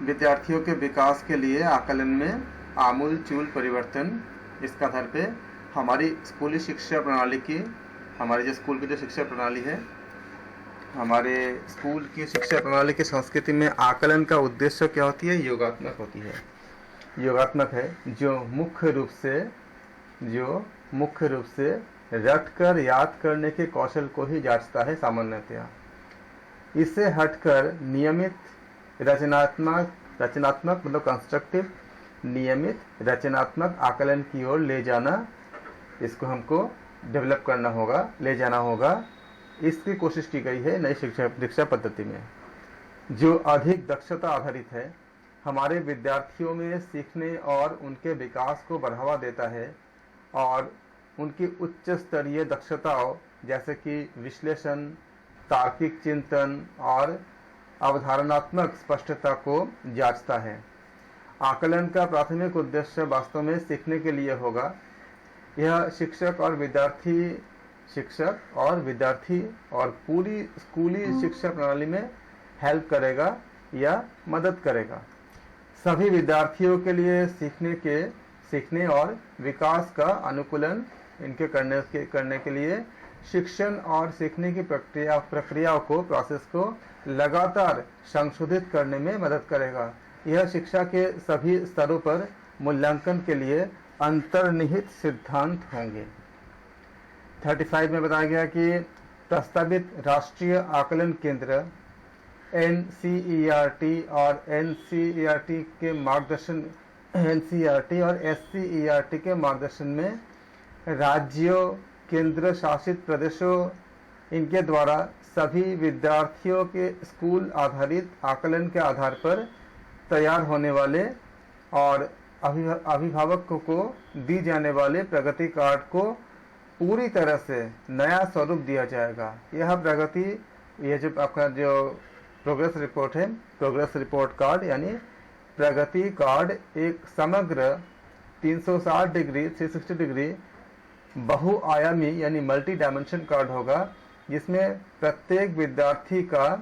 विद्यार्थियों के विकास के लिए आकलन में आमूल चूल परिवर्तन, इसके आधार पे हमारी स्कूली शिक्षा प्रणाली की, हमारे जो स्कूल की जो शिक्षा प्रणाली है, हमारे स्कूल की शिक्षा प्रणाली की संस्कृति में आकलन का उद्देश्य क्या होती है? योगात्मक होती है। योगात्मक है जो मुख्य रूप से रट कर याद करने के कौशल को ही जांचता है सामान्यतया। इससे हटकर नियमित रचनात्मक मतलब कंस्ट्रक्टिव नियमित रचनात्मक आकलन की ओर ले जाना, इसको हमको डेवलप करना होगा, ले जाना होगा। इसकी कोशिश की गई है नई शिक्षा पद्धति में, जो अधिक दक्षता आधारित है, हमारे विद्यार्थियों में सीखने और उनके विकास को बढ़ावा देता है और उनकी उच्च स्तरीय दक्षताओं जैसे कि विश्लेषण, तार्किक चिंतन और अवधारणात्मक स्पष्टता को जांचता है। आकलन का प्राथमिक उद्देश्य वास्तव में सीखने के लिए होगा। यह शिक्षक और विद्यार्थी और पूरी स्कूली शिक्षा प्रणाली में हेल्प करेगा या मदद करेगा। सभी विद्यार्थियों के लिए सीखने और विकास का अनुकूलन इनके करने के लिए शिक्षण और सीखने की प्रक्रियाओं को, प्रोसेस को लगातार संशोधित करने में मदद करेगा। यह शिक्षा के सभी स्तरों पर मूल्यांकन के लिए अंतर्निहित सिद्धांत होंगे। 35 में बताया गया कि प्रस्तावित राष्ट्रीय आकलन केंद्र NCERT और NCERT और SCERT के मार्गदर्शन में राज्यों, केंद्र शासित प्रदेशों, इनके द्वारा सभी विद्यार्थियों के स्कूल आधारित आकलन के आधार पर तैयार होने वाले और अभिभावकों को दी जाने वाले प्रगति कार्ड को पूरी तरह से नया स्वरूप दिया जाएगा। यह जो आपका जो प्रोग्रेस रिपोर्ट है, प्रोग्रेस रिपोर्ट कार्ड यानी प्रगति कार्ड, एक समग्र 360 डिग्री बहुआयामी यानी मल्टी डायमेंशन कार्ड होगा, जिसमें प्रत्येक विद्यार्थी का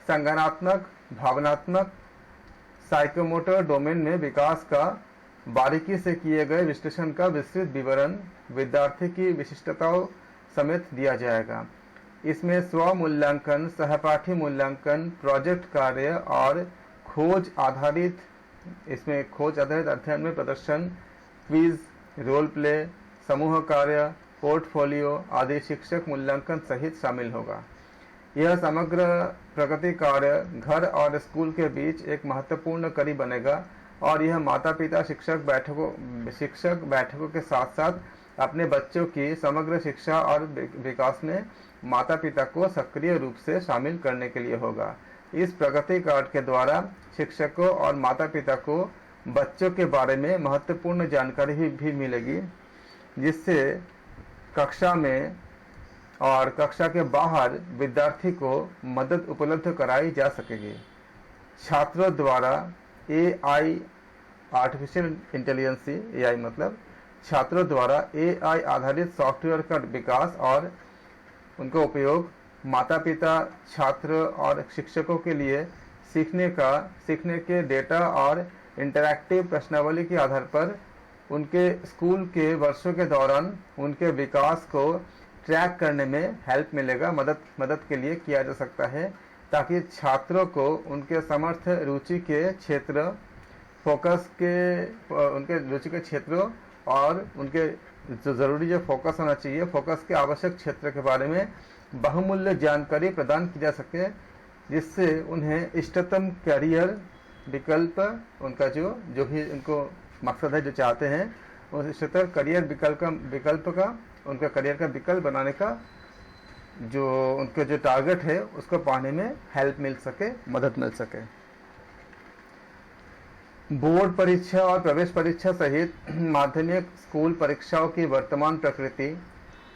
संज्ञानात्मक, भावनात्मक, साइकोमोटर डोमेन में विकास का बारीकी से किए गए विश्लेषण का विस्तृत विवरण विद्यार्थी की विशिष्टताओं समेत दिया जाएगा। इसमें स्व मूल्यांकन, सहपाठी मूल्यांकन, प्रोजेक्ट कार्य और खोज आधारित अध्ययन में प्रदर्शन, क्विज, रोल प्ले, समूह कार्य, पोर्टफोलियो आदि शिक्षक मूल्यांकन सहित शामिल होगा। यह समग्र प्रगति कार्य घर और स्कूल के बीच एक महत्वपूर्ण कड़ी बनेगा और यह माता पिता शिक्षक बैठकों के साथ साथ अपने बच्चों की समग्र शिक्षा और विकास में माता पिता को सक्रिय रूप से शामिल करने के लिए होगा। इस प्रगति कार्ड के द्वारा शिक्षकों और माता पिता को बच्चों के बारे में महत्वपूर्ण जानकारी भी मिलेगी, जिससे कक्षा में और कक्षा के बाहर विद्यार्थी को मदद उपलब्ध कराई जा सकेगी। छात्रों द्वारा AI आर्टिफिशियल इंटेलिजेंसी, AI मतलब छात्रों द्वारा AI आधारित सॉफ्टवेयर का विकास और उनका उपयोग माता पिता, छात्र और शिक्षकों के लिए सीखने के डेटा और इंटरैक्टिव प्रश्नावली के आधार पर उनके स्कूल के वर्षों के दौरान उनके विकास को ट्रैक करने में हेल्प मिलेगा, मदद के लिए किया जा सकता है, ताकि छात्रों को उनके रुचि के क्षेत्रों और उनके जो ज़रूरी जो फोकस होना चाहिए, फोकस के आवश्यक क्षेत्र के बारे में बहुमूल्य जानकारी प्रदान की जा सके, जिससे उन्हें इष्टतम करियर विकल्प, उनका जो भी उनको मकसद है, जो चाहते हैं, उस इष्टतम करियर उनका करियर का विकल्प बनाने का जो उनका जो टारगेट है उसको पाने में हेल्प मिल सके, मदद मिल सके। बोर्ड परीक्षा और प्रवेश परीक्षा सहित माध्यमिक स्कूल परीक्षाओं की वर्तमान प्रकृति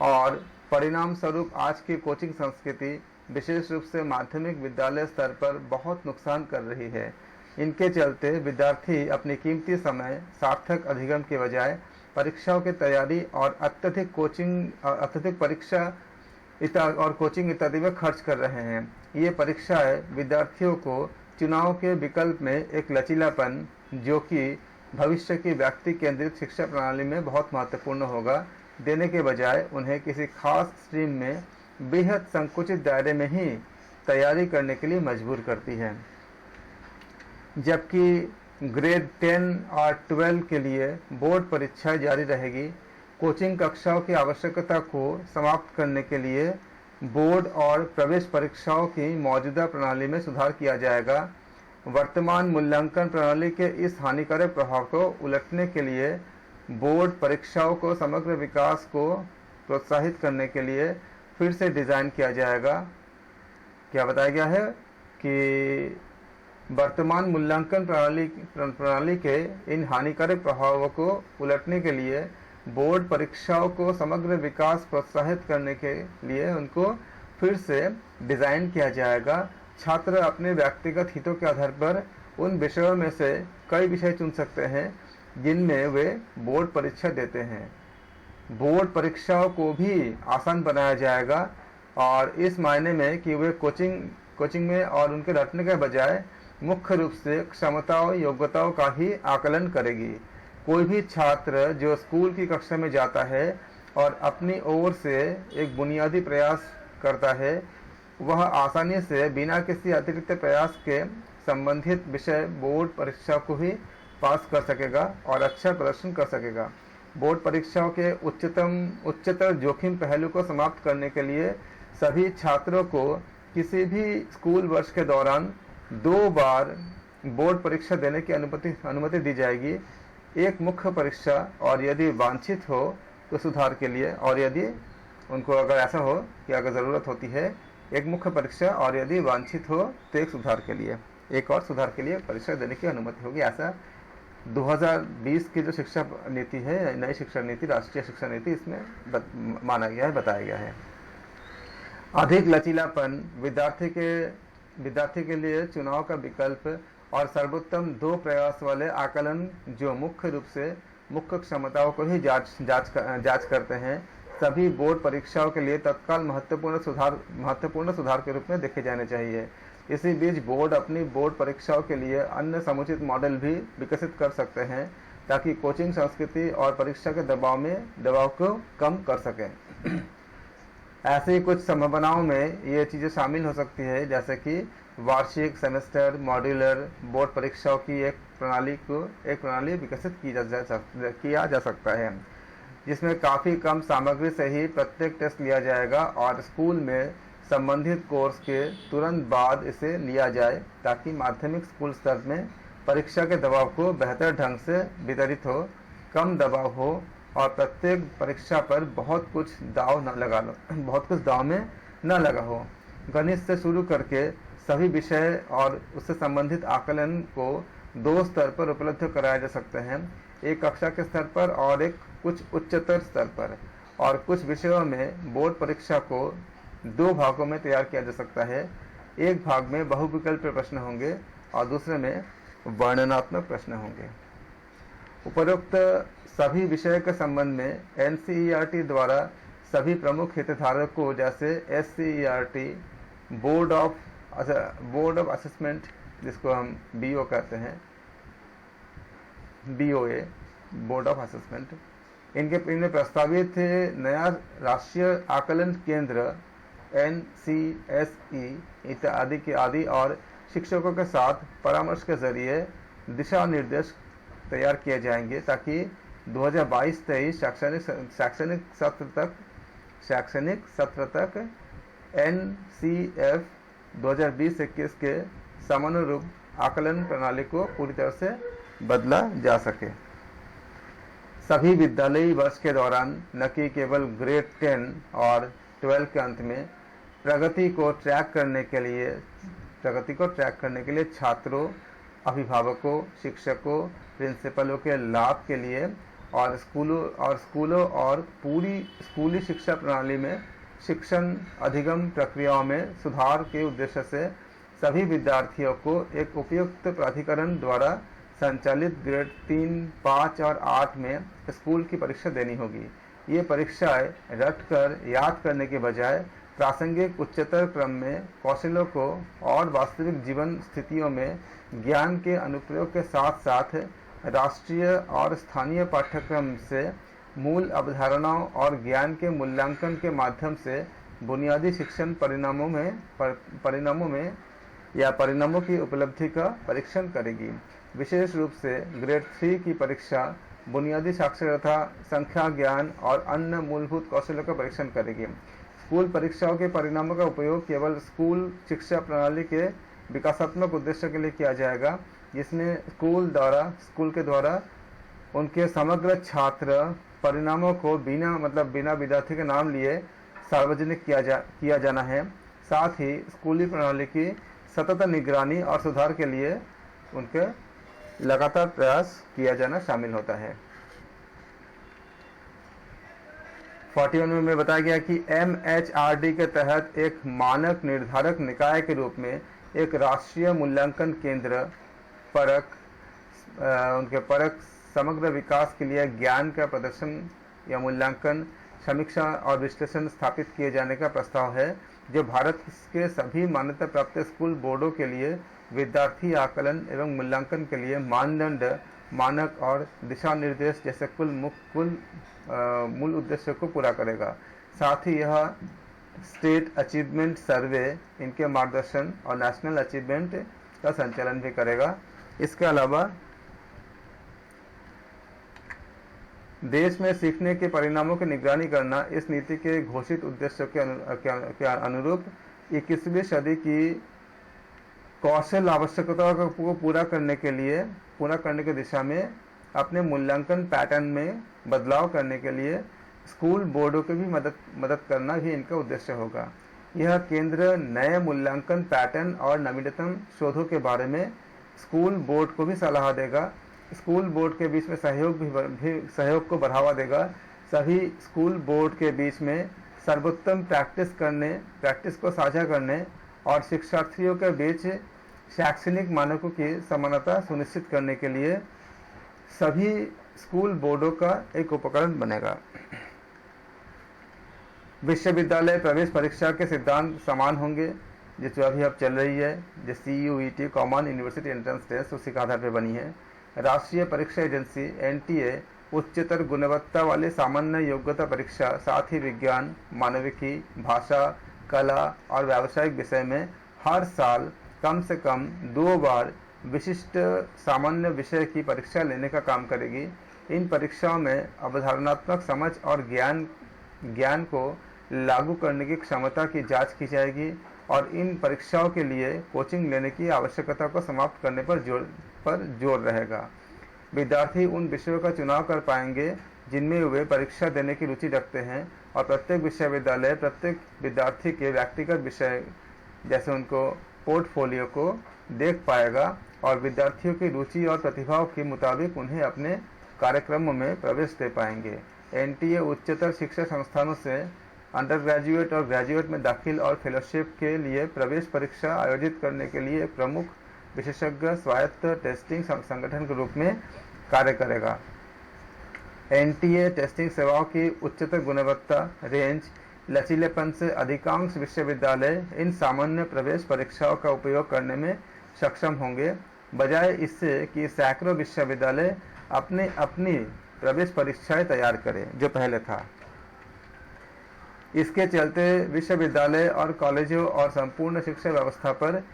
और परिणाम स्वरूप आज की कोचिंग संस्कृति विशेष रूप से माध्यमिक विद्यालय स्तर पर बहुत नुकसान कर रही है। इनके चलते विद्यार्थी अपनी कीमती समय सार्थक अधिगम के बजाय परीक्षाओं की तैयारी और अत्यधिक परीक्षा और कोचिंग इत्यादि में खर्च कर रहे हैं। ये परीक्षाएं विद्यार्थियों को चुनाव के विकल्प में एक लचीलापन जो कि भविष्य की व्यक्ति केंद्रित शिक्षा प्रणाली में बहुत महत्वपूर्ण होगा, देने के बजाय उन्हें किसी खास स्ट्रीम में बेहद संकुचित दायरे में ही तैयारी करने के लिए मजबूर करती है। जबकि ग्रेड 10 और 12 के लिए बोर्ड परीक्षाएं जारी रहेगी, कोचिंग कक्षाओं की आवश्यकता को समाप्त करने के लिए बोर्ड और प्रवेश परीक्षाओं की मौजूदा प्रणाली में सुधार किया जाएगा। वर्तमान मूल्यांकन प्रणाली के इस हानिकारक प्रभाव को उलटने के लिए बोर्ड परीक्षाओं को समग्र विकास को प्रोत्साहित करने के लिए फिर से डिज़ाइन किया जाएगा। क्या बताया गया है कि वर्तमान मूल्यांकन प्रणाली के इन हानिकारक प्रभावों को उलटने के लिए बोर्ड परीक्षाओं को समग्र विकास प्रोत्साहित करने के लिए उनको फिर से डिज़ाइन किया जाएगा। छात्र अपने व्यक्तिगत हितों के आधार पर उन विषयों में से कई विषय चुन सकते हैं जिनमें वे बोर्ड परीक्षा देते हैं। बोर्ड परीक्षाओं को भी आसान बनाया जाएगा और इस मायने में कि वे कोचिंग में और उनके रटने के बजाय मुख्य रूप से क्षमताओं योग्यताओं का ही आकलन करेगी। कोई भी छात्र जो स्कूल की कक्षा में जाता है और अपनी ओर से एक बुनियादी प्रयास करता है, वह आसानी से बिना किसी अतिरिक्त प्रयास के संबंधित विषय बोर्ड परीक्षा को ही पास कर सकेगा और अच्छा प्रदर्शन कर सकेगा। बोर्ड परीक्षाओं के उच्चतर जोखिम पहलू को समाप्त करने के लिए सभी छात्रों को किसी भी स्कूल वर्ष के दौरान 2 बार बोर्ड परीक्षा देने की अनुमति दी जाएगी। एक मुख्य परीक्षा और यदि वांछित हो तो सुधार के लिए, और यदि उनको अगर ऐसा हो कि अगर ज़रूरत होती है एक मुख्य परीक्षा और यदि वांछित हो तो एक सुधार के लिए, एक और सुधार के लिए परीक्षा देने की अनुमति होगी। ऐसा 2020 की जो शिक्षा नीति है, नई शिक्षा नीति, राष्ट्रीय शिक्षा नीति, इसमें माना गया है, बताया गया है। अधिक लचीलापन विद्यार्थी के लिए चुनाव का विकल्प और सर्वोत्तम 2 प्रयास वाले आकलन जो मुख्य रूप से मुख्य क्षमताओं को ही जांच करते हैं, सभी बोर्ड परीक्षाओं के लिए तत्काल महत्वपूर्ण सुधार के रूप में देखे जाने चाहिए। इसी बीच बोर्ड अपनी बोर्ड परीक्षाओं के लिए अन्य समुचित मॉडल भी विकसित कर सकते हैं ताकि कोचिंग संस्कृति और परीक्षा के दबाव को कम कर सकें। ऐसे ही कुछ संभावनाओं में ये चीज़ें शामिल हो सकती है, जैसे कि वार्षिक, सेमेस्टर, मॉड्यूलर बोर्ड परीक्षाओं की एक प्रणाली विकसित किया जा सकता है, जिसमें काफ़ी कम सामग्री से ही प्रत्येक टेस्ट लिया जाएगा और स्कूल में संबंधित कोर्स के तुरंत बाद इसे लिया जाए ताकि माध्यमिक स्कूल स्तर में परीक्षा के दबाव को बेहतर ढंग से वितरित हो, कम दबाव हो और प्रत्येक परीक्षा पर बहुत कुछ दाव में न लगा हो। गणित से शुरू करके सभी विषय और उससे संबंधित आकलन को 2 स्तर पर उपलब्ध कराया जा सकते हैं, एक कक्षा के स्तर पर और एक कुछ उच्चतर स्तर पर। और कुछ विषयों में बोर्ड परीक्षा को 2 भागों में तैयार किया जा सकता है। एक भाग में बहुविकल्पीय प्रश्न होंगे और दूसरे में वर्णनात्मक प्रश्न होंगे। उपरोक्त सभी विषय के संबंध में NCERT द्वारा सभी प्रमुख हितधारकों जैसे SCERT, बोर्ड ऑफ असेसमेंट, जिसको हम BO कहते हैं, BOA, बोर्ड ऑफ असेसमेंट, इनमें प्रस्तावित नया राष्ट्रीय आकलन केंद्र NCSE इत्यादि और शिक्षकों के साथ परामर्श के जरिए दिशा निर्देश तैयार किए जाएंगे ताकि 2022-23 शैक्षणिक सत्र तक NCF 2020-21 के समानुरूप आकलन प्रणाली को पूरी तरह से बदला जा सके। सभी विद्यालयी वर्ष के दौरान न कि केवल ग्रेड 10 और 12 के अंत में प्रगति को ट्रैक करने के लिए छात्रों, अभिभावकों, शिक्षकों, प्रिंसिपलों के लाभ के लिए और स्कूलों और पूरी स्कूली शिक्षा प्रणाली में शिक्षण अधिगम प्रक्रियाओं में सुधार के उद्देश्य से सभी विद्यार्थियों को एक उपयुक्त प्राधिकरण द्वारा संचालित ग्रेड 3, 5 और 8 में स्कूल की परीक्षा देनी होगी। ये परीक्षाएं रटकर याद करने के बजाय प्रासंगिक उच्चतर क्रम में कौशलों को और वास्तविक जीवन स्थितियों में ज्ञान के अनुप्रयोग के साथ साथ राष्ट्रीय और स्थानीय पाठ्यक्रम से मूल अवधारणाओं और ज्ञान के मूल्यांकन के माध्यम से बुनियादी शिक्षण परिणामों की उपलब्धि का परीक्षण करेगी। विशेष रूप से ग्रेड 3 की परीक्षा बुनियादी साक्षरता, संख्या ज्ञान और अन्य मूलभूत कौशलों का परीक्षण करेगी। स्कूल परीक्षाओं के परिणामों का उपयोग केवल स्कूल शिक्षा प्रणाली के विकासात्मक उद्देश्य के लिए किया जाएगा, जिसमें स्कूल के द्वारा उनके समग्र छात्र परिणामों को बिना विद्यार्थी के नाम लिए सार्वजनिक किया जाना है। साथ ही स्कूली प्रणाली की सतत निगरानी और सुधार के लिए उनके लगातार प्रयास किया जाना शामिल होता है। 41 में बताया गया कि MHRD के तहत एक मानक निर्धारक निकाय के रूप में एक राष्ट्रीय मूल्यांकन केंद्र परक समग्र विकास के लिए ज्ञान का प्रदर्शन या मूल्यांकन, समीक्षा और विश्लेषण स्थापित किए जाने का प्रस्ताव है, जो भारत के सभी मान्यता प्राप्त स्कूल बोर्डों के लिए विद्यार्थी आकलन एवं मूल्यांकन के लिए मानदंड, मानक और दिशा निर्देश जैसे मूल उद्देश्यों को पूरा करेगा। साथ ही यह स्टेट अचीवमेंट सर्वे, इनके मार्गदर्शन और नेशनल अचीवमेंट का संचालन भी करेगा। इसके अलावा देश में सीखने के परिणामों की निगरानी करना इस नीति के घोषित उद्देश्यों के अनुरूप 21वीं सदी की कौशल आवश्यकताओं को पूरा करने की दिशा में अपने मूल्यांकन पैटर्न में बदलाव करने के लिए स्कूल बोर्डों की भी मदद करना भी इनका उद्देश्य होगा। यह केंद्र नए मूल्यांकन पैटर्न और नवीनतम शोधों के बारे में स्कूल बोर्ड को भी सलाह देगा। स्कूल बोर्ड के बीच में सहयोग को बढ़ावा देगा। सभी स्कूल बोर्ड के बीच में सर्वोत्तम प्रैक्टिस को साझा करने और शिक्षार्थियों के बीच शैक्षणिक मानकों की समानता सुनिश्चित करने के लिए सभी स्कूल बोर्डों का एक उपकरण बनेगा। विश्वविद्यालय प्रवेश परीक्षा के सिद्धांत समान होंगे, जो अभी अब चल रही है, जो CUET common university entrance test, उसी के आधार पर बनी है। राष्ट्रीय परीक्षा एजेंसी NTA उच्चतर गुणवत्ता वाले सामान्य योग्यता परीक्षा, साथ ही विज्ञान, मानविकी, भाषा, कला और व्यावसायिक विषय में हर साल कम से कम 2 बार विशिष्ट सामान्य विषय की परीक्षा लेने का काम करेगी। इन परीक्षाओं में अवधारणात्मक समझ और ज्ञान को लागू करने की क्षमता की जांच की जाएगी और इन परीक्षाओं के लिए कोचिंग लेने की आवश्यकता को समाप्त करने पर जोर रहेगा। विद्यार्थी उन विषयों का चुनाव कर पाएंगे जिनमें वे परीक्षा देने की रुचि रखते हैं और प्रत्येक विश्वविद्यालय प्रत्येक विद्यार्थी के व्यक्तिगत विषय जैसे उनको पोर्टफोलियो को देख पाएगा और विद्यार्थियों की रुचि और प्रतिभाओं के मुताबिक उन्हें अपने कार्यक्रमों में प्रवेश दे पाएंगे। NTA उच्चतर शिक्षा संस्थानों से अंडर ग्रेजुएट और ग्रेजुएट में दाखिल और फेलोशिप के लिए प्रवेश परीक्षा आयोजित करने के लिए एक प्रमुख विशेषज्ञ स्वायत्त टेस्टिंग संगठन के रूप में कार्य करेगा। NTA टेस्टिंग सेवाओं की उच्चतर गुणवत्ता, रेंज, लचीलेपन से अधिकांश विश्वविद्यालय इन सामान्य प्रवेश परीक्षाओं का उपयोग करने में सक्षम होंगे, बजाय इससे कि सैकड़ों विश्वविद्यालय अपनी प्रवेश परीक्षाएं तैयार करें, जो पहले था। इसके चलते विश्वविद्यालय और कॉलेजों और संपूर्ण शिक्षा व्यवस्था पर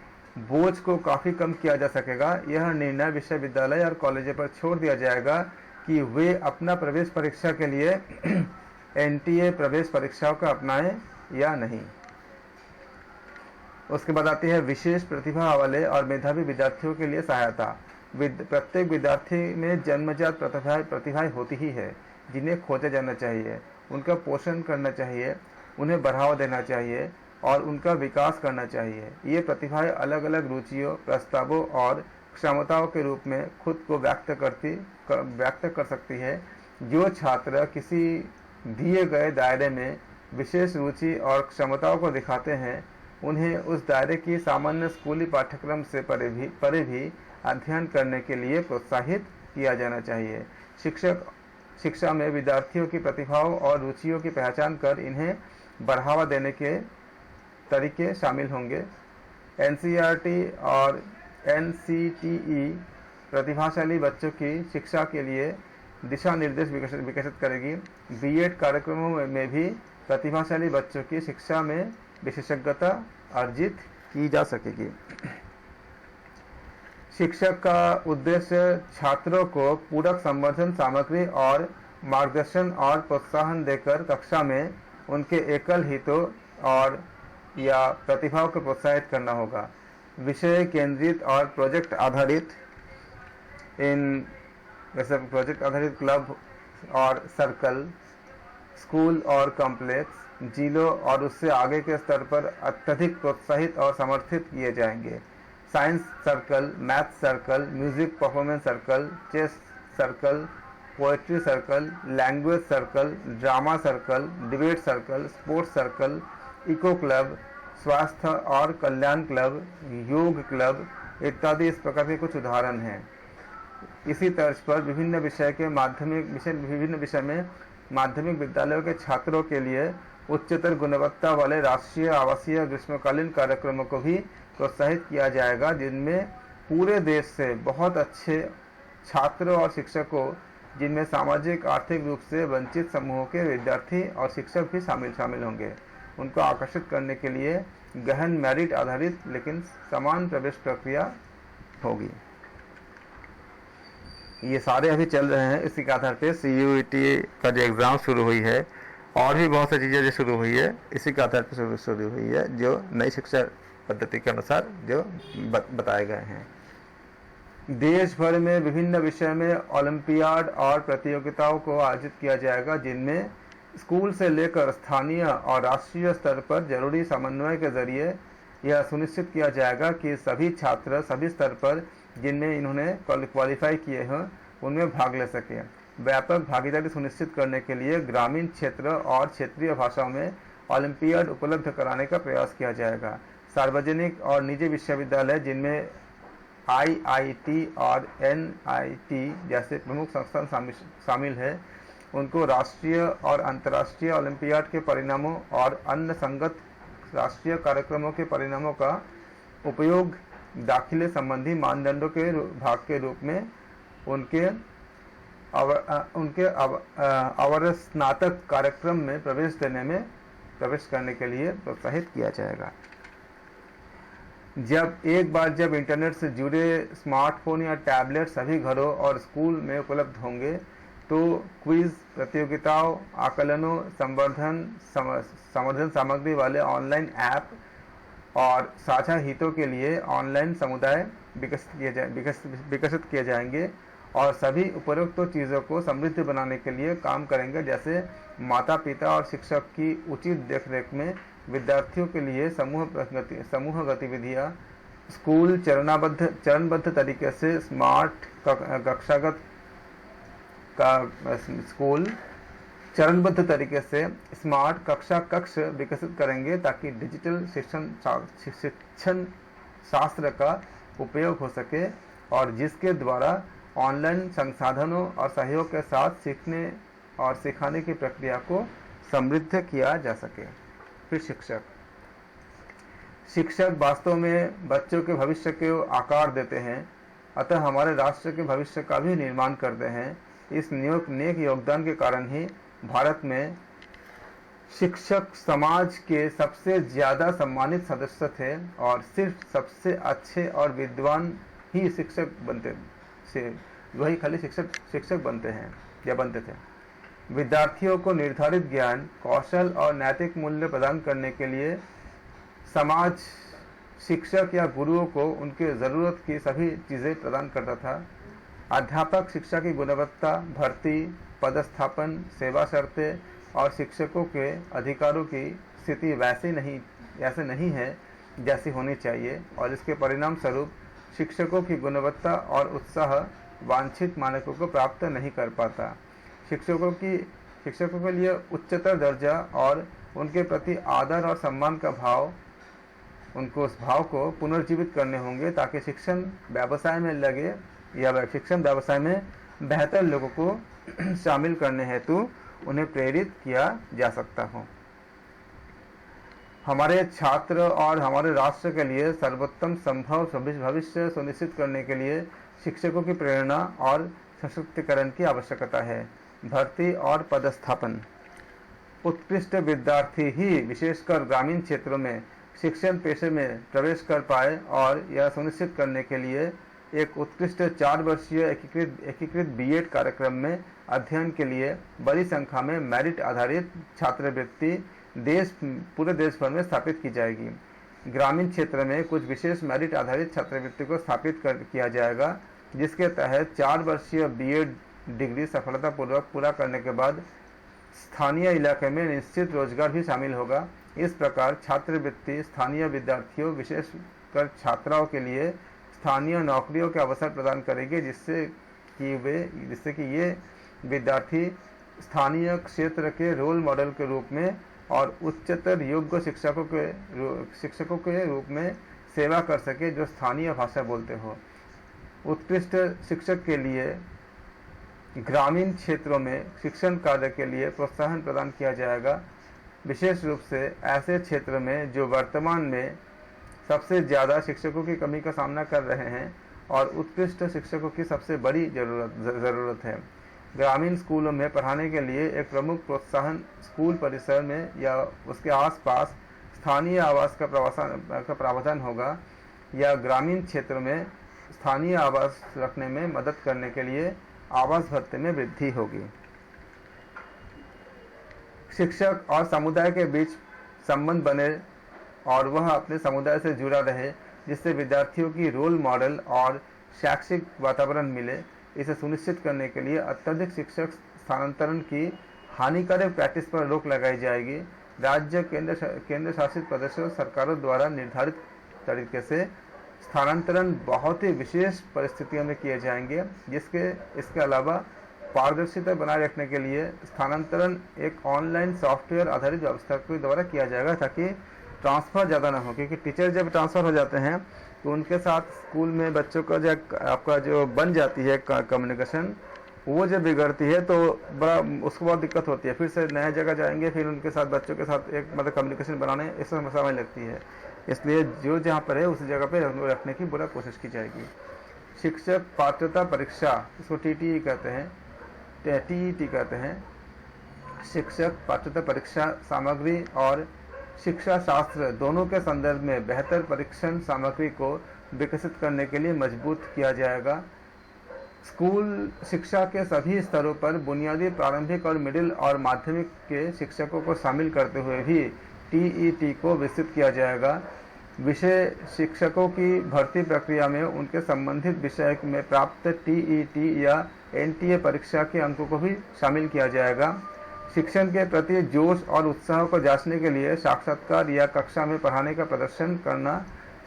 बोझ को काफ़ी कम किया जा सकेगा। यह निर्णय विश्वविद्यालय और कॉलेजों पर छोड़ दिया जाएगा कि वे अपना प्रवेश परीक्षा के लिए NTA प्रवेश परीक्षाओं का अपनाएं या नहीं। उसके बाद आती है विशेष प्रतिभा वाले और मेधावी विद्यार्थियों के लिए सहायता। प्रत्येक विद्यार्थी में जन्मजात प्रतिभाएं होती ही है, जिन्हें खोजा जाना चाहिए, उनका पोषण करना चाहिए, उन्हें बढ़ावा देना चाहिए और उनका विकास करना चाहिए। ये प्रतिभाएं अलग अलग रुचियों, प्रस्तावों और क्षमताओं के रूप में खुद को व्यक्त कर सकती है। जो छात्र किसी दिए गए दायरे में विशेष रुचि और क्षमताओं को दिखाते हैं, उन्हें उस दायरे की सामान्य स्कूली पाठ्यक्रम से परे भी अध्ययन करने के लिए प्रोत्साहित किया जाना चाहिए। शिक्षा में विद्यार्थियों की प्रतिभाओं और रुचियों की पहचान कर इन्हें बढ़ावा देने के तरीके शामिल होंगे। NCERT और NCTE प्रतिभाशाली बच्चों की शिक्षा के लिए दिशा निर्देश विकसित करेगी। B.Ed कार्यक्रमों में भी प्रतिभाशाली बच्चों की शिक्षा में विशेषज्ञता अर्जित की जा सकेगी। शिक्षक का उद्देश्य छात्रों को पूरक संवर्धन सामग्री और मार्गदर्शन और प्रोत्साहन देकर कक्षा में उनके एकल हितों और या प्रतिभाओं को प्रोत्साहित करना होगा। विषय केंद्रित और प्रोजेक्ट आधारित प्रोजेक्ट आधारित क्लब और सर्कल स्कूल और कॉम्प्लेक्स जिलों और उससे आगे के स्तर पर अत्यधिक प्रोत्साहित और समर्थित किए जाएंगे। Science circle, math circle, music performance circle, chess circle, poetry circle, language circle, drama circle, debate circle, sports circle, eco club, स्वास्थ्य और कल्याण क्लब, योग क्लब इत्यादि इस प्रकार के कुछ उदाहरण हैं। इसी तर्ज पर विभिन्न विषय में माध्यमिक विद्यालयों के छात्रों के लिए उच्चतर गुणवत्ता वाले राष्ट्रीय आवासीय ग्रीष्मकालीन कार्यक्रमों को भी प्रोत्साहित किया जाएगा, जिनमें पूरे देश से बहुत अच्छे छात्रों और शिक्षकों, जिनमें सामाजिक आर्थिक रूप से वंचित समूहों के विद्यार्थी और शिक्षक भी शामिल होंगे। उनको आकर्षित करने के लिए गहन मेरिट आधारित लेकिन समान प्रवेश प्रक्रिया होगी। ये सारे अभी चल रहे हैं। इसी के आधार पे CUET का जो एग्ज़ाम शुरू हुई है और भी बहुत सी चीज़ें जो शुरू हुई है, इसी के आधार पर शुरू हुई है, जो नई शिक्षा पद्धति के अनुसार जो बताए गए हैं। देश भर में विभिन्न विषय में ओलंपियाड और प्रतियोगिताओं को आयोजित किया जाएगा, जिनमें स्कूल से लेकर स्थानीय और राष्ट्रीय स्तर पर जरूरी समन्वय के जरिए यह सुनिश्चित किया जाएगा कि सभी छात्र सभी स्तर पर जिनमें इन्होंने क्वालिफाई किए हैं उनमें भाग ले सकें। व्यापक भागीदारी सुनिश्चित करने के लिए ग्रामीण क्षेत्र और क्षेत्रीय भाषाओं में ओलंपियाड उपलब्ध कराने का प्रयास किया जाएगा। सार्वजनिक और निजी विश्वविद्यालय जिनमें IIT और NIT जैसे प्रमुख संस्थान शामिल है, उनको राष्ट्रीय और अंतर्राष्ट्रीय ओलंपियाड के परिणामों और अन्य संगत राष्ट्रीय कार्यक्रमों के परिणामों का उपयोग दाखिले संबंधी मानदंडों के भाग के रूप में उनके अवरस्नातक कार्यक्रम में प्रवेश करने के लिए प्रोत्साहित किया जाएगा। जब इंटरनेट से जुड़े स्मार्टफोन या टैबलेट सभी घरों और स्कूल में उपलब्ध होंगे, तो क्विज प्रतियोगिताओं, आकलनों, संवर्धन सामग्री वाले ऑनलाइन ऐप और साझा हितों के लिए ऑनलाइन समुदाय विकसित किए जाएंगे और सभी उपरोक्त चीज़ों को समृद्ध बनाने के लिए काम करेंगे, जैसे माता पिता और शिक्षक की उचित देखरेख में विद्यार्थियों के लिए समूह गतिविधियाँ, स्कूल चरणबद्ध तरीके से स्मार्ट कक्षागत स्कूल चरणबद्ध तरीके से स्मार्ट कक्ष विकसित करेंगे, ताकि डिजिटल शिक्षण शास्त्र का उपयोग हो सके और जिसके द्वारा ऑनलाइन संसाधनों और सहयोग के साथ सीखने और सिखाने की प्रक्रिया को समृद्ध किया जा सके। फिर शिक्षक वास्तव में बच्चों के भविष्य को आकार देते हैं, अतः हमारे राष्ट्र के भविष्य का भी निर्माण करते हैं। इस नेक योगदान के कारण ही भारत में शिक्षक समाज के सबसे ज़्यादा सम्मानित सदस्य थे और सिर्फ सबसे अच्छे और विद्वान ही शिक्षक बनते थे। विद्यार्थियों को निर्धारित ज्ञान, कौशल और नैतिक मूल्य प्रदान करने के लिए समाज शिक्षक या गुरुओं को उनके ज़रूरत की सभी चीज़ें प्रदान करता था। अध्यापक शिक्षा की गुणवत्ता, भर्ती, पदस्थापन, सेवा शर्तें और शिक्षकों के अधिकारों की स्थिति ऐसे नहीं है जैसी होनी चाहिए और इसके परिणाम स्वरूप शिक्षकों की गुणवत्ता और उत्साह वांछित मानकों को प्राप्त नहीं कर पाता। शिक्षकों के लिए उच्चतर दर्जा और उनके प्रति आदर और सम्मान का भाव, उनको उस भाव को पुनर्जीवित करने होंगे, ताकि शिक्षण व्यवसाय में बेहतर लोगों को शामिल करने हेतु उन्हें प्रेरित किया जा सकता हो। हमारे छात्र और हमारे राष्ट्र के लिए सर्वोत्तम संभव भविष्य सुनिश्चित करने के लिए शिक्षकों की प्रेरणा और सशक्तिकरण की आवश्यकता है। भर्ती और पदस्थापन। उत्कृष्ट विद्यार्थी ही विशेषकर ग्रामीण क्षेत्रों में शिक्षण पेशे में प्रवेश कर पाए और यह सुनिश्चित करने के लिए एक उत्कृष्ट 4 वर्षीय एकीकृत बीएड कार्यक्रम में अध्ययन के लिए बड़ी संख्या में मेरिट आधारित छात्रवृत्ति पूरे देश भर में स्थापित की जाएगी। ग्रामीण क्षेत्र में कुछ विशेष मेरिट आधारित छात्रवृत्ति को स्थापित किया जाएगा, जिसके तहत 4 वर्षीय बीएड डिग्री सफलतापूर्वक पूरा करने के बाद स्थानीय इलाके में निश्चित रोजगार भी शामिल होगा। इस प्रकार छात्रवृत्ति स्थानीय विद्यार्थियों, विशेषकर छात्राओं के लिए स्थानीय नौकरियों के अवसर प्रदान करेगी, जिससे कि ये विद्यार्थी स्थानीय क्षेत्र के रोल मॉडल के रूप में और उच्चतर योग्य शिक्षकों के रूप में सेवा कर सके जो स्थानीय भाषा बोलते हो। उत्कृष्ट शिक्षक के लिए ग्रामीण क्षेत्रों में शिक्षण कार्य के लिए प्रोत्साहन प्रदान किया जाएगा, विशेष रूप से ऐसे क्षेत्र में जो वर्तमान में सबसे ज़्यादा शिक्षकों की कमी का सामना कर रहे हैं और उत्कृष्ट शिक्षकों की सबसे बड़ी ज़रूरत है। ग्रामीण स्कूलों में पढ़ाने के लिए एक प्रमुख प्रोत्साहन स्कूल परिसर में या उसके आसपास स्थानीय आवास का प्रावधान होगा या ग्रामीण क्षेत्र में स्थानीय आवास रखने में मदद करने के लिए आवास भत्ते में वृद्धि होगी। शिक्षक और समुदाय के बीच संबंध बने और वह अपने समुदाय से जुड़ा रहे, जिससे विद्यार्थियों की रोल मॉडल और शैक्षिक वातावरण मिले। इसे सुनिश्चित करने के लिए अत्यधिक शिक्षक स्थानांतरण की हानिकारक प्रैक्टिस पर रोक लगाई जाएगी। राज्य केंद्र शासित प्रदेशों सरकारों द्वारा निर्धारित तरीके से स्थानांतरण बहुत ही विशेष परिस्थितियों में किए जाएंगे। इसके अलावा पारदर्शिता बनाए रखने के लिए स्थानांतरण एक ऑनलाइन सॉफ्टवेयर आधारित व्यवस्था के द्वारा किया जाएगा, ताकि ट्रांसफ़र ज़्यादा ना हो, क्योंकि टीचर जब ट्रांसफ़र हो जाते हैं तो उनके साथ स्कूल में बच्चों का आपका जो बन जाती है कम्युनिकेशन, वो जब बिगड़ती है तो बड़ा उसको बहुत दिक्कत होती है। फिर से नया जगह जाएंगे, फिर उनके साथ बच्चों के साथ एक कम्युनिकेशन बनाने इसमें समय लगती है। इसलिए जो जहाँ पर है उस जगह पे रखने की पूरा कोशिश की जाएगी। शिक्षक पात्रता परीक्षा, इसको टीईटी कहते हैं। शिक्षक पात्रता परीक्षा सामग्री और शिक्षा शास्त्र दोनों के संदर्भ में बेहतर परीक्षण सामग्री को विकसित करने के लिए मजबूत किया जाएगा। स्कूल शिक्षा के सभी स्तरों पर बुनियादी, प्रारंभिक और मिडिल और माध्यमिक के शिक्षकों को शामिल करते हुए भी टीईटी को विकसित किया जाएगा। विषय शिक्षकों की भर्ती प्रक्रिया में उनके संबंधित विषय में प्राप्त टीईटी या एनटीए परीक्षा के अंकों को भी शामिल किया जाएगा। शिक्षण के प्रति जोश और उत्साह को जांचने के लिए साक्षात्कार या कक्षा में पढ़ाने का प्रदर्शन करना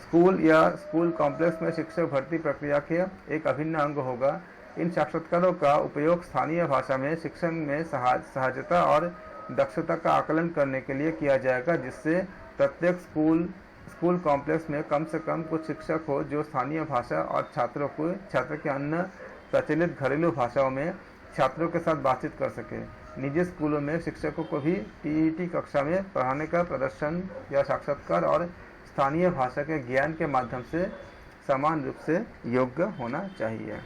स्कूल या स्कूल कॉम्प्लेक्स में शिक्षक भर्ती प्रक्रिया के एक अभिन्न अंग होगा। इन साक्षात्कारों का उपयोग स्थानीय भाषा में शिक्षण में सहजता और दक्षता का आकलन करने के लिए किया जाएगा, जिससे प्रत्येक स्कूल कॉम्प्लेक्स में कम से कम कुछ शिक्षक हो जो स्थानीय भाषा और छात्र के अन्य प्रचलित घरेलू भाषाओं में छात्रों के साथ बातचीत कर सके। निजी स्कूलों में शिक्षकों को भी टीईटी कक्षा में पढ़ाने का प्रदर्शन या साक्षात्कार और स्थानीय भाषा के ज्ञान के माध्यम से समान रूप से योग्य होना चाहिए।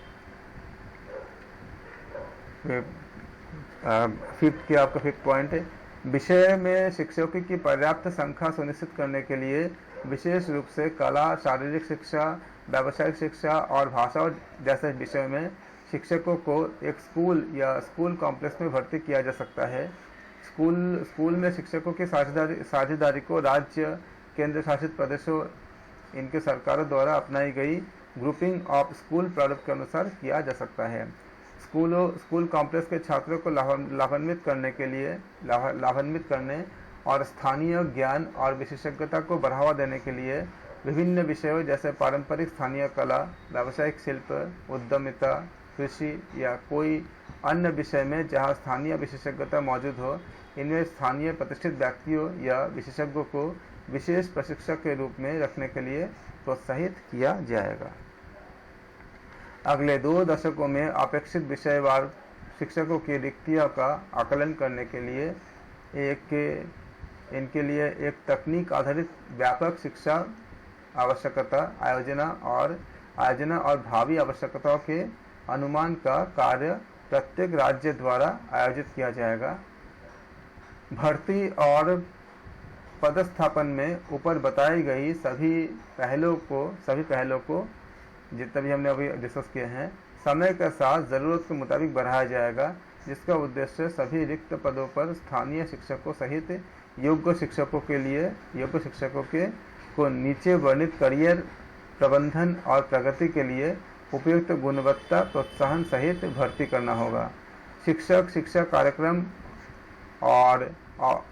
फिफ्थ पॉइंट है, विषय में शिक्षकों की पर्याप्त संख्या सुनिश्चित करने के लिए विशेष रूप से कला, शारीरिक शिक्षा, व्यावसायिक शिक्षा और भाषा जैसे विषयों में शिक्षकों को एक स्कूल या स्कूल कॉम्प्लेक्स में भर्ती किया जा सकता है। स्कूल में शिक्षकों की साझेदारी को राज्य, केंद्र शासित प्रदेशों, इनके सरकारों द्वारा अपनाई गई ग्रुपिंग ऑफ स्कूल प्रारूप के अनुसार किया जा सकता है। स्कूल कॉम्प्लेक्स के छात्रों को लाभान्वित करने और स्थानीय ज्ञान और विशेषज्ञता को बढ़ावा देने के लिए विभिन्न विषयों जैसे पारंपरिक स्थानीय कला, व्यावसायिक शिल्प, उद्यमिता, कृषि या कोई अन्य विषय में जहां स्थानीय विशेषज्ञता मौजूद हो, इनमें स्थानीय प्रतिष्ठित व्यक्तियों या विशेषज्ञों को विशेष प्रशिक्षक के रूप में रखने के लिए प्रोत्साहित किया जाएगा। अगले 2 दशकों में अपेक्षित विषयवार शिक्षकों की रिक्तियों का आकलन करने के लिए एक इनके लिए एक तकनीक आधारित व्यापक शिक्षा आवश्यकता आयोजना और भावी आवश्यकताओं के अनुमान का कार्य प्रत्येक राज्य द्वारा आयोजित किया जाएगा। भर्ती और पदस्थापन में ऊपर बताई गई सभी पहलों को जितने भी हमने अभी डिस्कस किए हैं समय के साथ ज़रूरत के मुताबिक बढ़ाया जाएगा, जिसका उद्देश्य सभी रिक्त पदों पर स्थानीय शिक्षकों सहित योग्य शिक्षकों को नीचे वर्णित करियर प्रबंधन और प्रगति के लिए उपयुक्त गुणवत्ता प्रोत्साहन सहित भर्ती करना होगा। शिक्षक शिक्षा कार्यक्रम और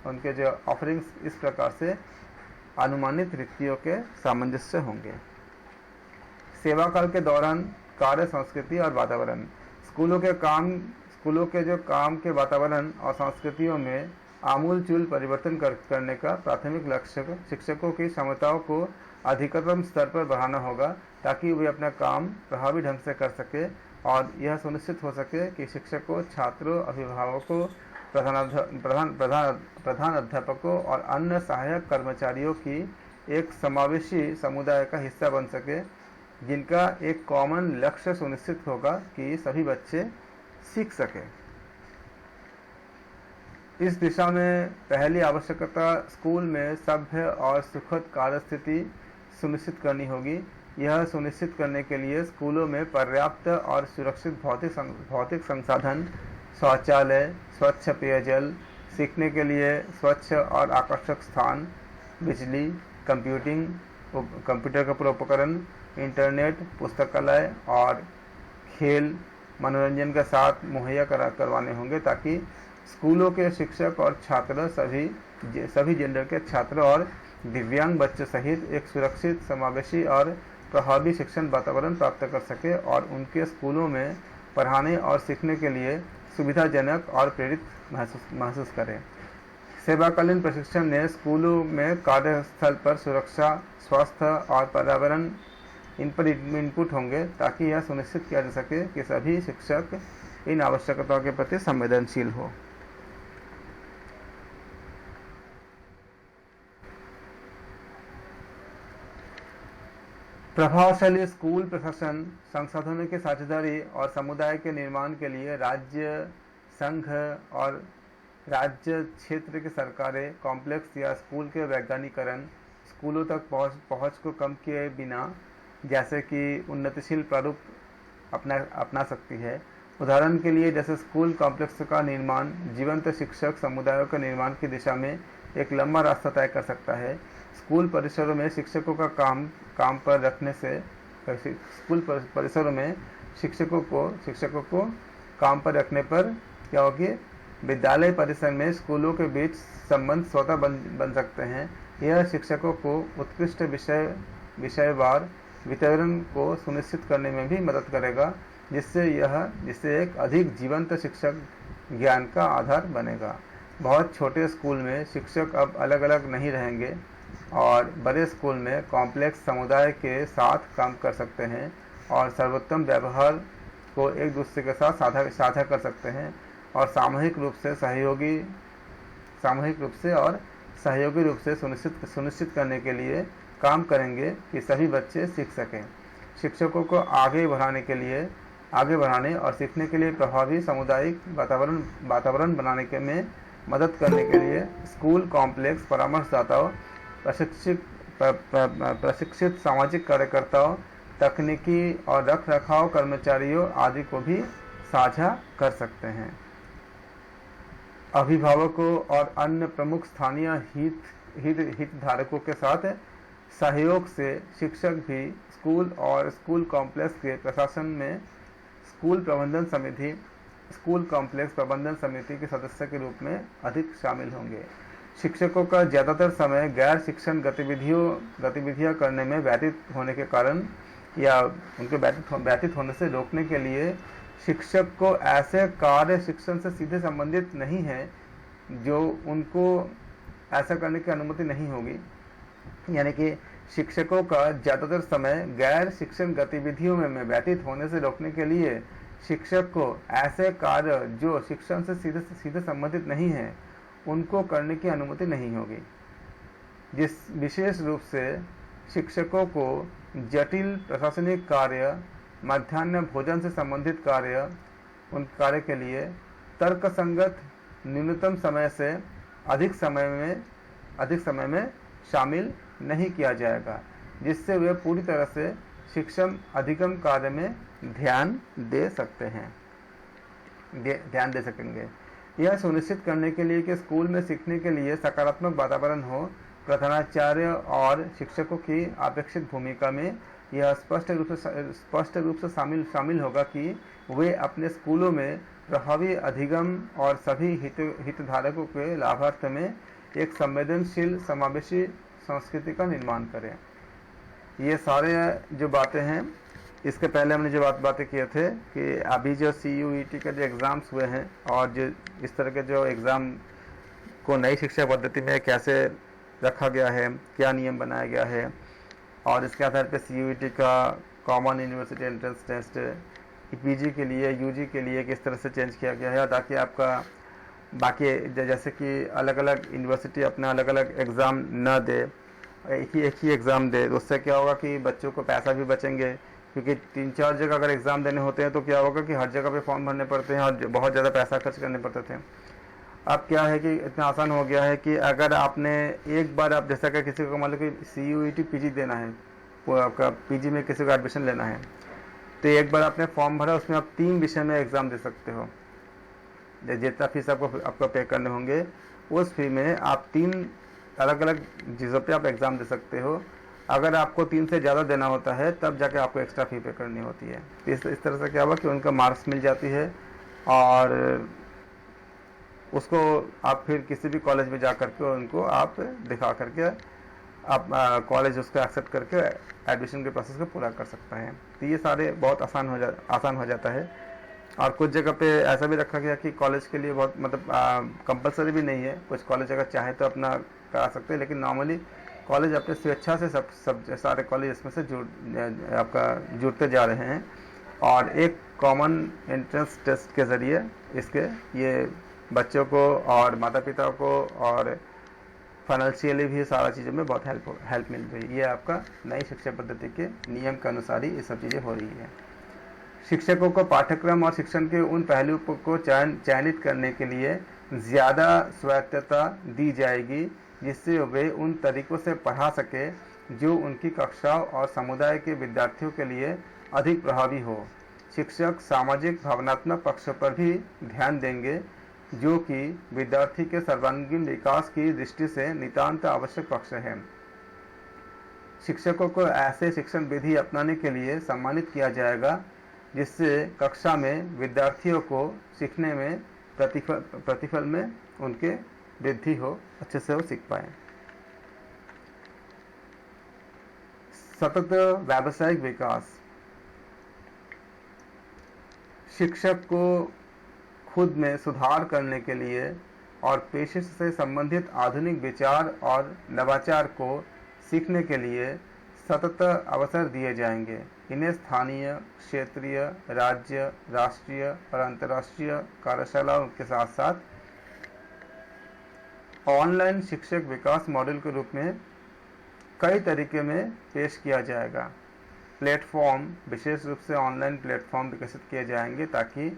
उनके जो ऑफरिंग्स इस प्रकार से अनुमानित रिक्तियों के सामंजस्य होंगे। सेवा काल के दौरान कार्य संस्कृति और वातावरण। स्कूलों के जो काम के वातावरण और संस्कृतियों में आमूलचूल परिवर्तन करने का प्राथमिक लक्ष्य शिक्षकों की क्षमताओं को अधिकतम स्तर पर बढ़ाना होगा, ताकि वे अपना काम प्रभावी ढंग से कर सके और यह सुनिश्चित हो सके कि शिक्षकों, छात्रों, अभिभावकों, प्रधान अध्यापकों और अन्य सहायक कर्मचारियों की एक समावेशी समुदाय का हिस्सा बन सके, जिनका एक कॉमन लक्ष्य सुनिश्चित होगा कि सभी बच्चे सीख सके। इस दिशा में पहली आवश्यकता स्कूल में सभ्य और सुखद कार्यस्थिति सुनिश्चित करनी होगी। यह सुनिश्चित करने के लिए स्कूलों में पर्याप्त और सुरक्षित भौतिक संसाधन, शौचालय, स्वच्छ पेयजल, सीखने के लिए स्वच्छ और आकर्षक स्थान, बिजली, कंप्यूटर का पूरा उपकरण, इंटरनेट, पुस्तकालय और खेल मनोरंजन के साथ मुहैया करवाने होंगे, ताकि स्कूलों के शिक्षक और छात्र सभी जेंडर के छात्र और दिव्यांग बच्चों सहित एक सुरक्षित, समावेशी और प्रभावी शिक्षण वातावरण प्राप्त कर सके और उनके स्कूलों में पढ़ाने और सीखने के लिए सुविधाजनक और प्रेरित महसूस करें। सेवाकालीन प्रशिक्षण ने स्कूलों में कार्यस्थल पर सुरक्षा, स्वास्थ्य और पर्यावरण इन पर इनपुट होंगे, ताकि यह सुनिश्चित किया जा सके कि सभी शिक्षक इन आवश्यकताओं के प्रति संवेदनशील हो। प्रभावशाली स्कूल प्रशासन संसाधनों की साझेदारी और समुदाय के निर्माण के लिए राज्य, संघ और राज्य क्षेत्र की सरकारें कॉम्प्लेक्स या स्कूल के वैज्ञानिकरण, स्कूलों तक पहुंच को कम किए बिना जैसे कि उन्नतिशील प्रारूप अपना सकती है। उदाहरण के लिए जैसे स्कूल कॉम्प्लेक्स का निर्माण जीवंत शिक्षक समुदायों के निर्माण की दिशा में एक लंबा रास्ता तय कर सकता है। स्कूल परिसरों में शिक्षकों का काम पर रखने से स्कूल परिसरों में शिक्षकों को काम पर रखने पर क्या होगी, विद्यालय परिसर में स्कूलों के बीच संबंध स्वतः बन सकते हैं। यह शिक्षकों को उत्कृष्ट विषयवार वितरण को सुनिश्चित करने में भी मदद करेगा, जिससे एक अधिक जीवंत शिक्षक ज्ञान का आधार बनेगा। बहुत छोटे स्कूल में शिक्षक अब अलग अलग नहीं रहेंगे और बड़े स्कूल में कॉम्प्लेक्स समुदाय के साथ काम कर सकते हैं और सर्वोत्तम व्यवहार को एक दूसरे के साथ साझा कर सकते हैं और सामूहिक रूप से सहयोगी रूप से सुनिश्चित करने के लिए काम करेंगे कि सभी बच्चे सीख सकें। शिक्षकों को आगे बढ़ाने और सीखने के लिए प्रभावी सामुदायिक वातावरण बनाने में मदद करने के लिए स्कूल कॉम्प्लेक्स परामर्शदाताओं, प्रशिक्षित सामाजिक कार्यकर्ताओं, तकनीकी और रखरखाव कर्मचारियों आदि को भी साझा कर सकते हैं। अभिभावकों और अन्य प्रमुख स्थानीय हितधारकों के साथ सहयोग से शिक्षक भी स्कूल और स्कूल कॉम्प्लेक्स के प्रशासन में स्कूल कॉम्प्लेक्स प्रबंधन समिति के सदस्य के रूप में अधिक शामिल होंगे। शिक्षकों का ज़्यादातर समय गैर शिक्षण गतिविधियां करने में व्यतीत होने के कारण या उनके व्यतीत होने से रोकने के लिए शिक्षक को ऐसे कार्य शिक्षण से सीधे संबंधित नहीं है जो उनको ऐसा करने की अनुमति नहीं होगी। यानी कि शिक्षकों का ज़्यादातर समय गैर शिक्षण गतिविधियों में व्यतीत होने से रोकने के लिए शिक्षक को ऐसे कार्य जो शिक्षण से सीधे संबंधित नहीं है उनको करने की अनुमति नहीं होगी। जिस विशेष रूप से शिक्षकों को जटिल प्रशासनिक कार्य, मध्याह्न भोजन से संबंधित कार्य, उन कार्य के लिए तर्कसंगत न्यूनतम समय से अधिक समय में शामिल नहीं किया जाएगा, जिससे वे पूरी तरह से शिक्षण अधिगम कार्य में ध्यान दे सकेंगे। यह सुनिश्चित करने के लिए कि स्कूल में सीखने के लिए सकारात्मक वातावरण हो, प्रधानाचार्य और शिक्षकों की अपेक्षित भूमिका में यह स्पष्ट रूप से शामिल होगा कि वे अपने स्कूलों में प्रभावी अधिगम और सभी हितधारकों के लाभार्थ में एक संवेदनशील समावेशी संस्कृति का निर्माण करें। ये सारे जो बातें हैं, इसके पहले हमने जो बातें किए थे कि अभी जो CUET के जो एग्ज़ाम्स हुए हैं और जो इस तरह के जो एग्ज़ाम को नई शिक्षा पद्धति में कैसे रखा गया है, क्या नियम बनाया गया है, और इसके आधार पर CUET का common university entrance test PG के लिए, UG के लिए किस तरह से चेंज किया गया है, ताकि आपका बाकी जैसे कि अलग अलग यूनिवर्सिटी अपना अलग अलग एग्ज़ाम न दे, एक ही एग्ज़ाम दे, तो उससे क्या होगा कि बच्चों को पैसा भी बचेंगे, क्योंकि 3-4 जगह अगर एग्ज़ाम देने होते हैं तो क्या होगा कि हर जगह पे फॉर्म भरने पड़ते हैं और बहुत ज़्यादा पैसा खर्च करने पड़ते थे। अब क्या है कि इतना आसान हो गया है कि अगर आपने एक बार, आप जैसा कि किसी को मान लो कि CUET PG देना है, वो आपका PG में किसी को एडमिशन लेना है, तो एक बार आपने फॉर्म भरा, उसमें आप 3 विषय में एग्ज़ाम दे सकते हो। जितना फीस आपको पे करने होंगे, उस फी में आप 3 अलग अलग चीज़ों पे आप एग्ज़ाम दे सकते हो। अगर आपको 3 से ज़्यादा देना होता है तब जाके आपको एक्स्ट्रा फी पे करनी होती है। इस तरह से क्या हुआ कि उनका मार्क्स मिल जाती है और उसको आप फिर किसी भी कॉलेज में जा करके उनको आप दिखा करके आप कॉलेज उसको एक्सेप्ट करके एडमिशन के प्रोसेस को पूरा कर सकता है। तो ये सारे बहुत आसान हो जाता है। और कुछ जगह पे ऐसा भी रखा गया कि कॉलेज के लिए बहुत मतलब कंपलसरी भी नहीं है, कुछ कॉलेज अगर चाहे तो अपना करा सकते हैं, लेकिन नॉर्मली कॉलेज अपने स्वेच्छा से सब सारे कॉलेज इसमें से जुड़ते जा रहे हैं। और एक कॉमन एंट्रेंस टेस्ट के ज़रिए ये बच्चों को और माता पिता को और फाइनेंशियली भी सारा चीज़ों में बहुत हेल्प मिल रही है। ये आपका नई शिक्षा पद्धति के नियम के अनुसार ही ये सब चीज़ें हो रही है। शिक्षकों को पाठ्यक्रम और शिक्षण के उन पहलुओं को चयनित करने के लिए ज़्यादा स्वायत्तता दी जाएगी, जिससे वे उन तरीकों से पढ़ा सके जो उनकी कक्षाओं और समुदाय के विद्यार्थियों के लिए अधिक प्रभावी हो। शिक्षक सामाजिक भावनात्मक पक्ष पर भी ध्यान देंगे, जो कि विद्यार्थी के सर्वांगीण विकास की दृष्टि से नितांत आवश्यक पक्ष है। शिक्षकों को ऐसे शिक्षण विधि अपनाने के लिए सम्मानित किया जाएगा, जिससे कक्षा में विद्यार्थियों को सीखने में प्रतिफल में उनके वृद्धि हो, अच्छे से वो सीख पाए। सतत व्यावसायिक विकास। शिक्षक को खुद में सुधार करने के लिए और पेशे से संबंधित आधुनिक विचार और नवाचार को सीखने के लिए सतत अवसर दिए जाएंगे। इन्हें स्थानीय, क्षेत्रीय, राज्य, राष्ट्रीय और अंतर्राष्ट्रीय कार्यशालाओं के साथ साथ ऑनलाइन शिक्षक विकास मॉडल के रूप में कई तरीके में पेश किया जाएगा। प्लेटफॉर्म, विशेष रूप से ऑनलाइन प्लेटफॉर्म विकसित किए जाएंगे ताकि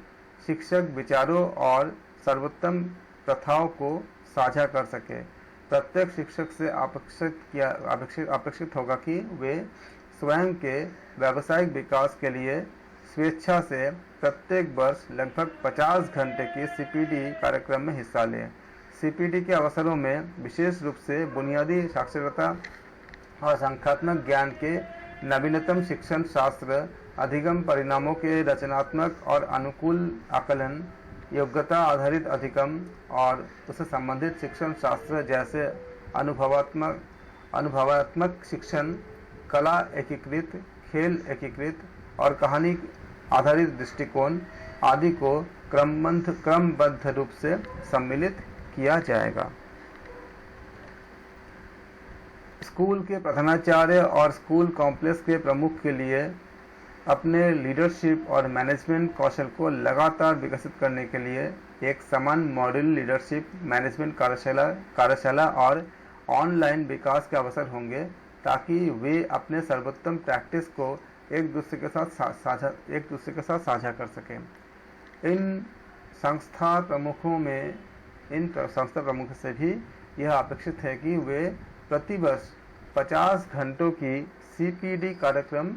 शिक्षक विचारों और सर्वोत्तम प्रथाओं को साझा कर सके। प्रत्येक शिक्षक से अपेक्षित होगा कि वे स्वयं के व्यावसायिक विकास के लिए स्वेच्छा से प्रत्येक वर्ष लगभग 50 घंटे की CPD कार्यक्रम में हिस्सा लें। CPD के अवसरों में विशेष रूप से बुनियादी साक्षरता और संख्यात्मक ज्ञान के नवीनतम शिक्षण शास्त्र, अधिगम परिणामों के रचनात्मक और अनुकूल आकलन, योग्यता आधारित अधिगम और उससे संबंधित शिक्षण शास्त्र जैसे अनुभवात्मक शिक्षण, कला एकीकृत, खेल एकीकृत और कहानी आधारित दृष्टिकोण आदि को क्रमबद्ध रूप से सम्मिलित किया जाएगा। स्कूल के प्रधानाचार्य और स्कूल कॉम्प्लेक्स के प्रमुख के लिए अपने लीडरशिप और मैनेजमेंट कौशल को लगातार विकसित करने के लिए एक समान मॉड्यूल लीडरशिप मैनेजमेंट कार्यशाला और ऑनलाइन विकास के अवसर होंगे, ताकि वे अपने सर्वोत्तम प्रैक्टिस को एक दूसरे के साथ साझा कर सकें। इन संस्था प्रमुखों से भी यह अपेक्षित है कि वे प्रतिवर्ष 50 घंटों की सीपीडी कार्यक्रम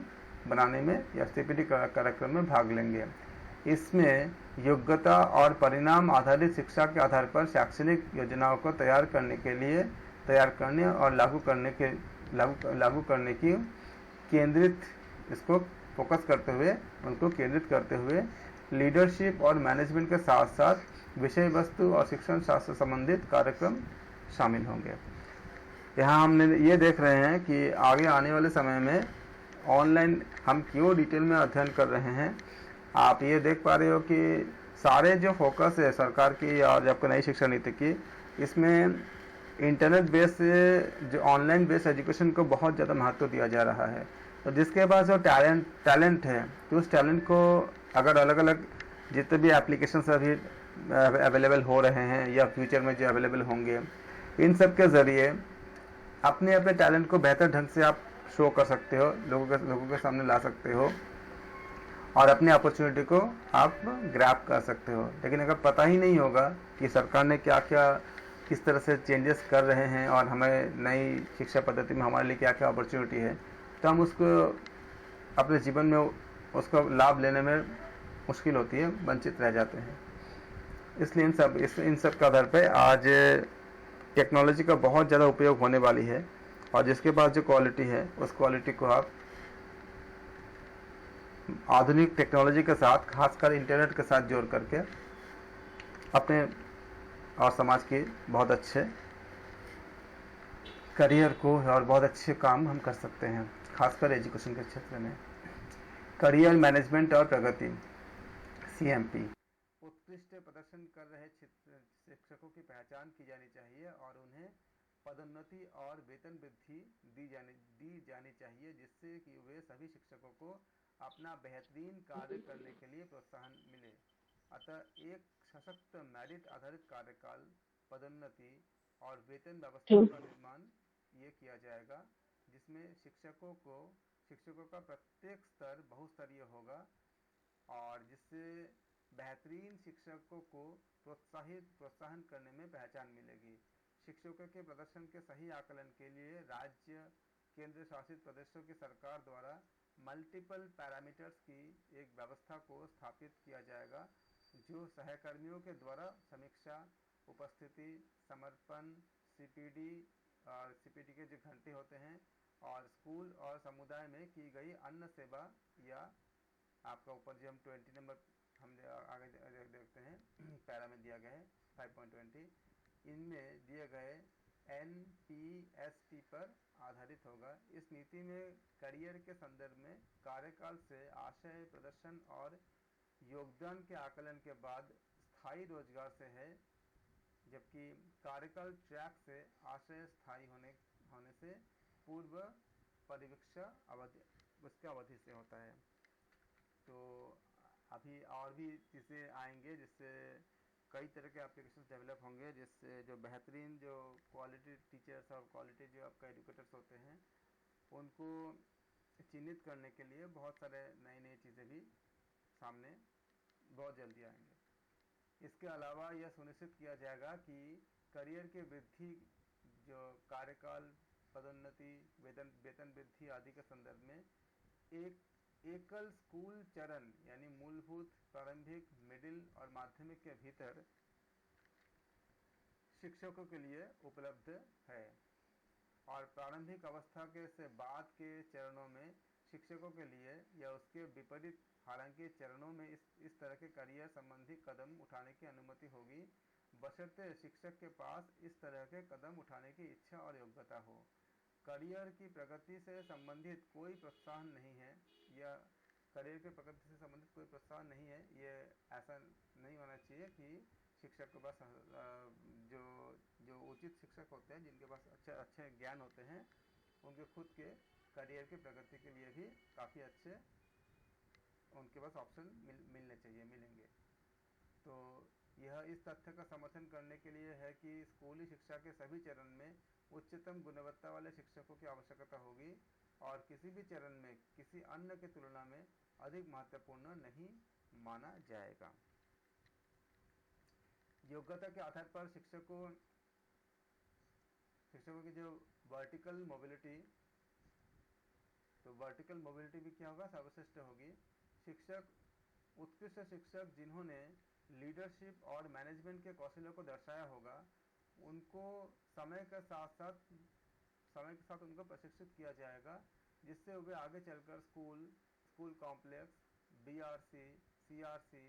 बनाने में या सीपीडी कार्यक्रम में भाग लेंगे। इसमें योग्यता और परिणाम आधारित शिक्षा के आधार पर शैक्षणिक योजनाओं को तैयार करने और लागू करने की उनको केंद्रित करते हुए लीडरशिप और मैनेजमेंट के साथ साथ विषय वस्तु और शिक्षण शास्त्र संबंधित कार्यक्रम शामिल होंगे। यहाँ हमने ये देख रहे हैं कि आगे आने वाले समय में ऑनलाइन हम क्यों डिटेल में अध्ययन कर रहे हैं। आप ये देख पा रहे हो कि सारे जो फोकस है सरकार की और आपको नई शिक्षा नीति की, इसमें इंटरनेट बेस से जो ऑनलाइन बेस्ड एजुकेशन को बहुत ज़्यादा महत्व दिया जा रहा है। तो जिसके पास जो टैलेंट है, तो उस टैलेंट को अगर अलग अलग जितने भी एप्लीकेशन अभी अवेलेबल हो रहे हैं या फ्यूचर में जो अवेलेबल होंगे, इन सब के ज़रिए अपने टैलेंट को बेहतर ढंग से आप शो कर सकते हो, लोगों के सामने ला सकते हो और अपनी अपॉर्चुनिटी को आप ग्रैब कर सकते हो। लेकिन अगर पता ही नहीं होगा कि सरकार ने क्या क्या किस तरह से चेंजेस कर रहे हैं और हमें नई शिक्षा पद्धति में हमारे लिए क्या क्या अपॉर्चुनिटी है, तो हम उसको अपने जीवन में उसका लाभ लेने में मुश्किल होती है, वंचित रह जाते हैं। इसलिए इन सब के आधार पर आज टेक्नोलॉजी का बहुत ज़्यादा उपयोग होने वाली है और जिसके पास जो क्वालिटी है, उस क्वालिटी को आप आधुनिक टेक्नोलॉजी के साथ, खासकर इंटरनेट के साथ जोड़ करके अपने और समाज के बहुत अच्छे करियर को और बहुत अच्छे काम हम कर सकते हैं, खासकर एजुकेशन के क्षेत्र में। करियर मैनेजमेंट और प्रगति CMP। उत्कृष्ट प्रदर्शन कर रहे शिक्षकों की पहचान की जानी चाहिए और उन्हें पदोन्नति और वेतन वृद्धि दी जानी चाहिए, जिससे कि वे सभी शिक्षकों को अपना बेहतरीन कार्य करने के लिए प्रोत्साहन मिले। अतः एक सशक्त मेरिट आधारित कार्यकाल, पदोन्नति और वेतन व्यवस्था का निर्माण ये किया जाएगा, जिसमें शिक्षकों का प्रत्येक स्तर बहुस्तरीय होगा और जिससे बेहतरीन शिक्षकों को प्रोत्साहन करने में पहचान मिलेगी। शिक्षकों के प्रदर्शन के सही आकलन के लिए राज्य, केंद्र शासित प्रदेशों की सरकार द्वारा मल्टीपल पैरामीटर्स की एक व्यवस्था को स्थापित किया जाएगा, जो सहकर्मियों के द्वारा समीक्षा, उपस्थिति, समर्पण, सीपीडी के जो घंटे होते हैं और स्कूल और समुदाय में की गई अन्य सेवा, या आपका ऊपर जो हम 20 नंबर हम आगे देखते हैं पैरा में दिया गया है 5.20, इनमें दिए गए NPSP पर आधारित होगा। इस नीति में करियर के संदर्भ में कार्यकाल से आशय, प्रदर्शन और योगदान के आकलन के बाद स्थायी रोजगार से है, जबकि कार्यकाल ट्रैक से आशय स्थायी होने से पूर्व परिवीक्षा अवधि से होता है। तो अभी और भी चीज़ें आएंगे जिससे कई तरह के एप्लीकेशंस डेवलप होंगे, जिससे जो बेहतरीन जो क्वालिटी टीचर्स और क्वालिटी जो आपका एजुकेटर्स होते हैं, उनको चिन्हित करने के लिए बहुत सारे नई चीज़ें भी सामने बहुत जल्दी आएंगे। इसके अलावा यह सुनिश्चित किया जाएगा कि करियर के वृद्धि, जो कार्यकाल, पदोन्नति, वेतन वृद्धि आदि के संदर्भ में एक एकल स्कूल चरण यानी मूलभूत, प्रारंभिक, मिडिल और माध्यमिक के भीतर शिक्षकों के लिए उपलब्ध है और प्रारंभिक अवस्था के से बाद के चरणों में शिक्षकों के लिए या उसके विपरीत, हालांकि चरणों में इस तरह के करियर संबंधी कदम उठाने की अनुमति होगी, बशर्ते शिक्षक के पास इस तरह के कदम उठाने की इच्छा और योग्यता हो। करियर की प्रगति से संबंधित कोई प्रोत्साहन नहीं है, या करियर की प्रगति से संबंधित कोई प्रोत्साहन नहीं है, ये ऐसा नहीं होना चाहिए कि शिक्षक के पास जो उचित शिक्षक होते हैं, जिनके पास अच्छे ज्ञान होते हैं, उनके खुद के करियर की प्रगति के लिए भी काफ़ी अच्छे उनके पास ऑप्शन मिलने चाहिए, मिलेंगे। तो यह इस तथ्य का समर्थन करने के लिए है कि स्कूली शिक्षा के सभी चरण में उच्चतम गुणवत्ता वाले शिक्षकों की आवश्यकता होगी और किसी भी चरण में किसी अन्य की तुलना में अधिक महत्वपूर्ण नहीं माना जाएगा। योग्यता के आधार पर शिक्षकों की जो वर्टिकल मोबिलिटी, तो वर्टिकल मोबिलिटी भी क्या होगा, सर्वश्रेष्ठ होगी। शिक्षक, उत्कृष्ट शिक्षक जिन्होंने लीडरशिप और मैनेजमेंट के कौशलों को दर्शाया होगा, उनको समय के साथ उनको प्रशिक्षित किया जाएगा, जिससे वे आगे चलकर स्कूल कॉम्प्लेक्स, बीआरसी, सीआरसी,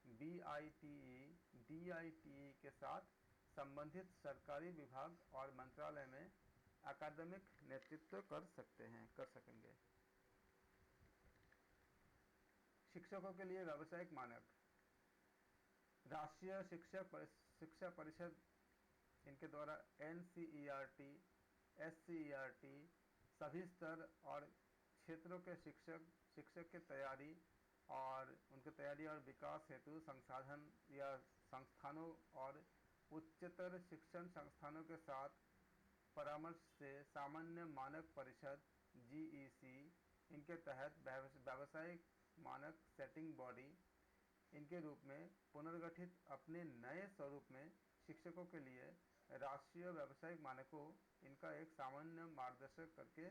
बीआईटीई, डीआईटीई के साथ संबंधित सरकारी विभाग और मंत्रालय में अकादमिक नेतृत्व कर सकेंगे। शिक्षकों के लिए व्यावसायिक मानक। राष्ट्रीय शिक्षा परिषद इनके द्वारा NCERT, SCERT सभी स्तर और क्षेत्रों के शिक्षक के तैयारी और विकास हेतु संसाधन या संस्थानों और उच्चतर शिक्षण संस्थानों के साथ परामर्श से सामान्य मानक परिषद GEC इनके तहत व्यावसायिक मानक सेटिंग बॉडी इनके रूप में पुनर्गठित अपने नए स्वरूप में शिक्षकों के लिए राष्ट्रीय व्यावसायिक मानकों इनका एक सामान्य मार्गदर्शक करके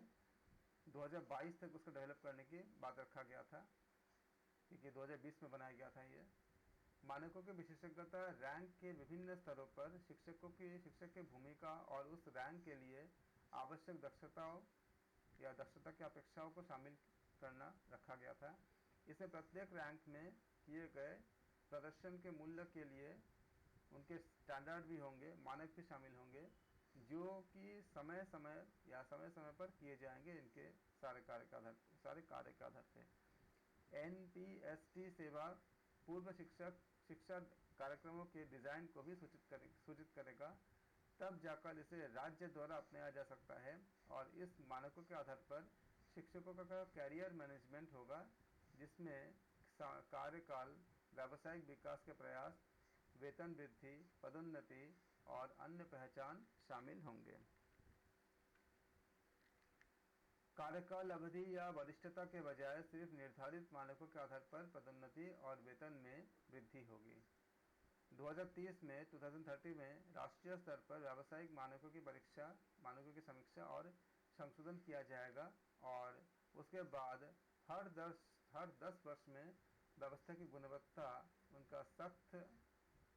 2022 तक उसको डेवलप करने की बात रखा गया था, क्योंकि 2020 में बनाया गया था। ये मानकों की विशेषज्ञता रैंक के विभिन्न स्तरों पर शिक्षक की भूमिका और उस रैंक के लिए आवश्यक दक्षता की अपेक्षाओं को शामिल करना रखा गया था। इसमें प्रत्येक रैंक में किए गए प्रदर्शन के मूल्य के लिए उनके स्टैंडर्ड भी होंगे, मानक भी शामिल होंगे, जो कि समय समय पर किए जाएंगे इनके सारे कार्य के आधार पे। NPST सेवा पूर्व शिक्षा कार्यक्रमों के डिज़ाइन को भी सूचित करेगा, तब जाकर इसे राज्य द्वारा अपनाया जा सकता है और इस मानकों के आधार पर शिक्षकों का कैरियर मैनेजमेंट होगा, जिसमें कार्यकाल, व्यावसायिक विकास के प्रयास, वेतन वृद्धि, पदोन्नति और अन्य पहचान शामिल होंगे। कार्यकाल अवधि या वरिष्ठता के बजाय सिर्फ निर्धारित मानकों के आधार पर पदोन्नति और वेतन में वृद्धि होगी। 2030 में राष्ट्रीय स्तर पर व्यावसायिक मानकों की समीक्षा और संशोधन किया जाएगा और उसके बाद हर 10 वर्ष में व्यवस्था की गुणवत्ता उनका सख्त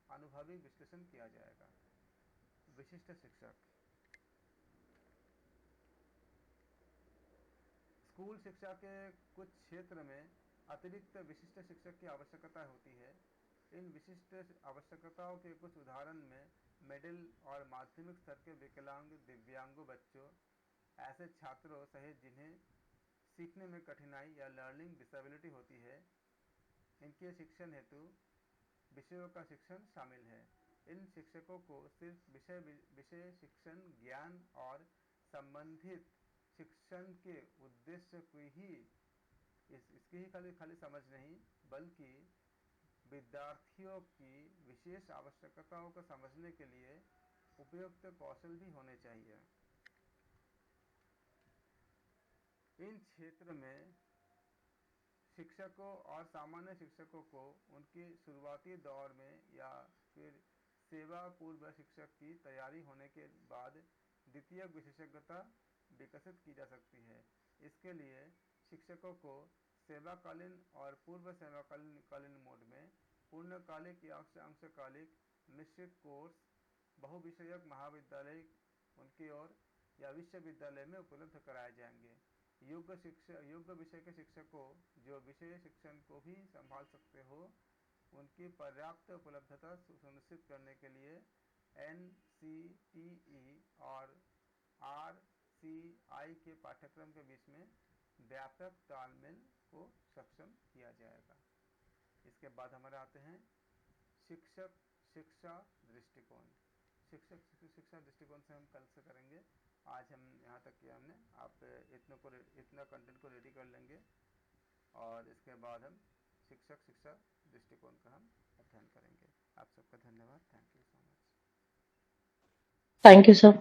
अनुभवी विश्लेषण किया जाएगा। विशिष्ट शिक्षक। स्कूल शिक्षा के कुछ क्षेत्र में अतिरिक्त विशिष्ट शिक्षक की आवश्यकता होती है। इन विशिष्ट आवश्यकताओं के कुछ उदाहरण में मिडिल और माध्यमिक स्तर के विकलांग दिव्यांग बच्चों, ऐसे छात्रों सहित जिन्हें सीखने में कठिनाई या लर्निंग डिसेबिलिटी होती है, इनके शिक्षण हेतु विषयों का शिक्षण शामिल है। इन शिक्षकों को सिर्फ विषय शिक्षण ज्ञान और संबंधित शिक्षण के उद्देश्य को ही इसकी ही खाली समझ नहीं, बल्कि विद्यार्थियों की विशेष आवश्यकताओं को समझने के लिए उपयुक्त कौशल भी होने चाहिए। इन क्षेत्र में शिक्षकों और सामान्य शिक्षकों को उनके शुरुआती दौर में या फिर सेवा पूर्व शिक्षक की तैयारी होने के बाद द्वितीयक विशेषज्ञता विकसित की जा सकती है। इसके लिए शिक्षकों को सेवाकालीन और पूर्व सेवाकालीन मोड में पूर्णकालिक या अंशकालिक मिश्रित कोर्स बहुविषयक महाविद्यालय उनकी ओर या विश्वविद्यालय में उपलब्ध कराए जाएंगे। योग्य विषय के शिक्षकों जो विषय शिक्षण को भी संभाल सकते हो, उनकी पर्याप्त उपलब्धता सुनिश्चित करने के लिए NCTE और RCI के पाठ्यक्रम के बीच में व्यापक तालमेल को सक्षम किया जाएगा। इसके बाद हमारे आते हैं शिक्षक शिक्षा दृष्टिकोण। शिक्षक शिक्षा दृष्टिकोण से हम कल से करेंगे। आज हम यहाँ तक किया हमने। आप इतना कंटेंट को रेडी कर लेंगे और इसके बाद हम शिक्षक शिक्षा दृष्टिकोण का हम अध्ययन करेंगे। आप सबका धन्यवाद। Thank you so much. Thank you sir.